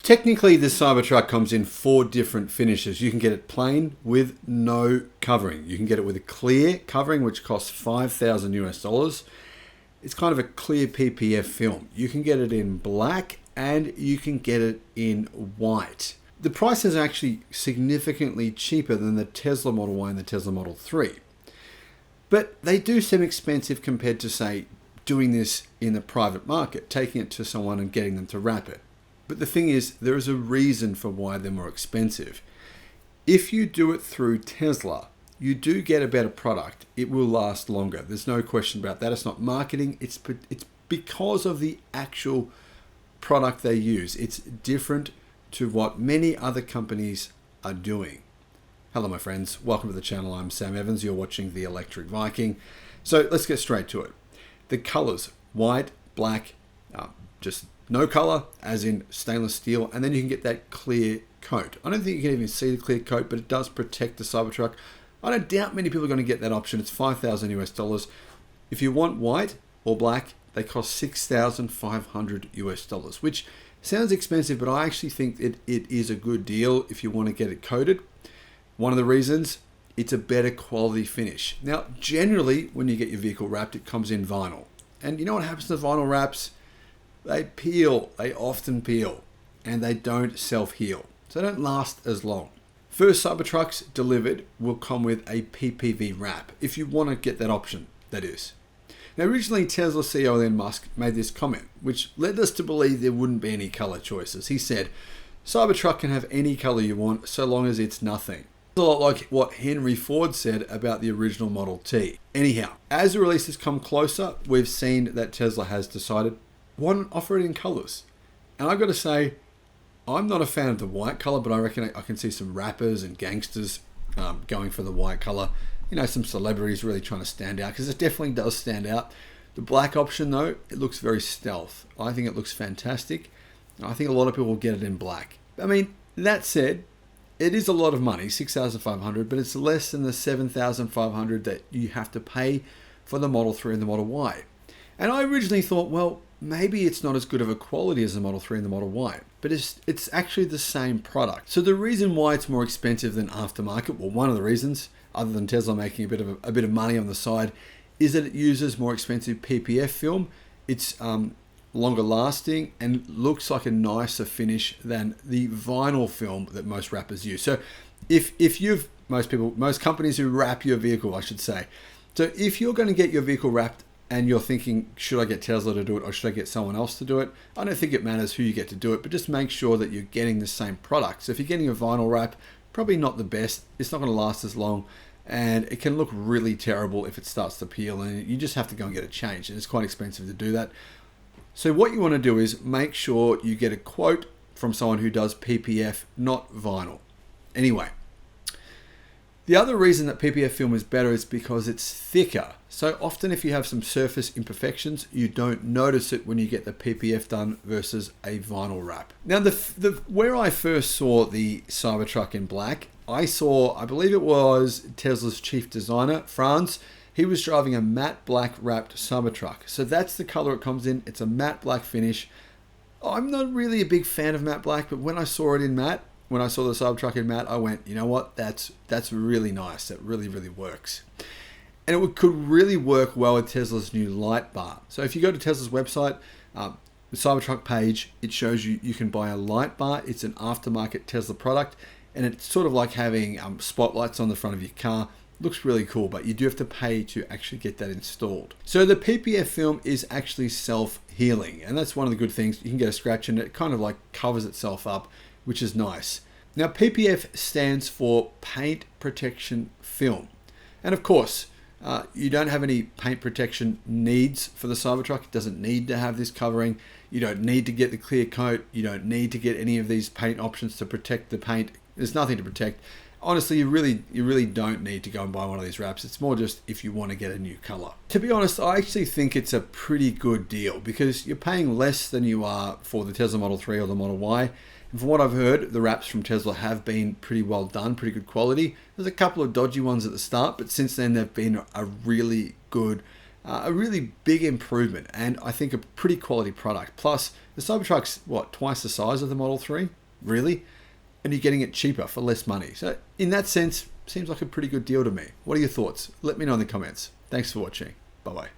Technically, the Cybertruck comes in 4 different finishes. You can get it plain with no covering. You can get it with a clear covering, which costs $5,000 US. It's kind of a clear PPF film. You can get it in black and you can get it in white. The price is actually significantly cheaper than the Tesla Model Y and the Tesla Model 3. But they do seem expensive compared to, say, doing this in the private market, taking it to someone and getting them to wrap it. But the thing is, there is a reason for why they're more expensive. If you do it through Tesla, you do get a better product. It will last longer. There's no question about that. It's not marketing. It's because of the actual product they use. It's different to what many other companies are doing. Hello, my friends. Welcome to the channel. I'm Sam Evans. You're watching the Electric Viking. So let's get straight to it. The colors, white, black, just no color, as in stainless steel, and then you can get that clear coat. I don't think you can even see the clear coat, but it does protect the Cybertruck. I don't doubt many people are going to get that option. It's $5,000 US. If you want white or black, they cost $6,500 US, which sounds expensive, but I actually think it is a good deal if you want to get it coated. One of the reasons, it's a better quality finish. Now, generally, when you get your vehicle wrapped, it comes in vinyl. And you know what happens to vinyl wraps? They peel, they often peel, and they don't self-heal. So they don't last as long. First Cybertrucks delivered will come with a PPV wrap, if you want to get that option, that is. Now, originally, Tesla CEO Elon Musk made this comment, which led us to believe there wouldn't be any color choices. He said, Cybertruck can have any color you want, so long as it's nothing. It's a lot like what Henry Ford said about the original Model T. Anyhow, as the releases come closer, we've seen that Tesla has decided, why not offer it in colors? And I've got to say, I'm not a fan of the white color, but I reckon I can see some rappers and gangsters going for the white color. You know, some celebrities really trying to stand out, because it definitely does stand out. The black option, though, it looks very stealth. I think it looks fantastic. I think a lot of people will get it in black. I mean, that said, it is a lot of money, $6,500, but it's less than the $7,500 that you have to pay for the Model 3 and the Model Y. And I originally thought, well, maybe it's not as good of a quality as the Model 3 and the Model Y, but it's actually the same product. So the reason why it's more expensive than aftermarket, well, one of the reasons, other than Tesla making a bit of money on the side, is that it uses more expensive PPF film. It's longer lasting and looks like a nicer finish than the vinyl film that most wrappers use. So most companies who wrap your vehicle, I should say. So if you're going to get your vehicle wrapped and you're thinking, should I get Tesla to do it or should I get someone else to do it? I don't think it matters who you get to do it, but just make sure that you're getting the same product. So if you're getting a vinyl wrap, probably not the best. It's not going to last as long, and it can look really terrible if it starts to peel, and you just have to go and get it changed, and it's quite expensive to do that. So what you want to do is make sure you get a quote from someone who does PPF, not vinyl. Anyway, the other reason that PPF film is better is because it's thicker. So often if you have some surface imperfections, you don't notice it when you get the PPF done versus a vinyl wrap. Now, where I first saw the Cybertruck in black, I believe it was Tesla's chief designer, Franz. He was driving a matte black wrapped Cybertruck. So that's the color it comes in. It's a matte black finish. I'm not really a big fan of matte black, but when I saw it in matte, when I saw the Cybertruck in matte, I went, you know what, that's really nice. That really, really works. And it could really work well with Tesla's new light bar. So if you go to Tesla's website, the Cybertruck page, it shows you can buy a light bar. It's an aftermarket Tesla product, and it's sort of like having spotlights on the front of your car. Looks really cool, but you do have to pay to actually get that installed. So the PPF film is actually self-healing, and that's one of the good things. You can get a scratch and it kind of like covers itself up, which is nice. Now, PPF stands for Paint Protection Film. And of course, you don't have any paint protection needs for the Cybertruck. It doesn't need to have this covering. You don't need to get the clear coat. You don't need to get any of these paint options to protect the paint. There's nothing to protect. Honestly, you really don't need to go and buy one of these wraps. It's more just if you want to get a new color. To be honest, I actually think it's a pretty good deal because you're paying less than you are for the Tesla Model 3 or the Model Y. And from what I've heard, the wraps from Tesla have been pretty well done, pretty good quality. There's a couple of dodgy ones at the start, but since then they've been a really good A really big improvement, and I think a pretty quality product. Plus, the Cybertruck's what, twice the size of the Model 3? Really? And you're getting it cheaper for less money. So in that sense, seems like a pretty good deal to me. What are your thoughts? Let me know in the comments. Thanks for watching. Bye-bye.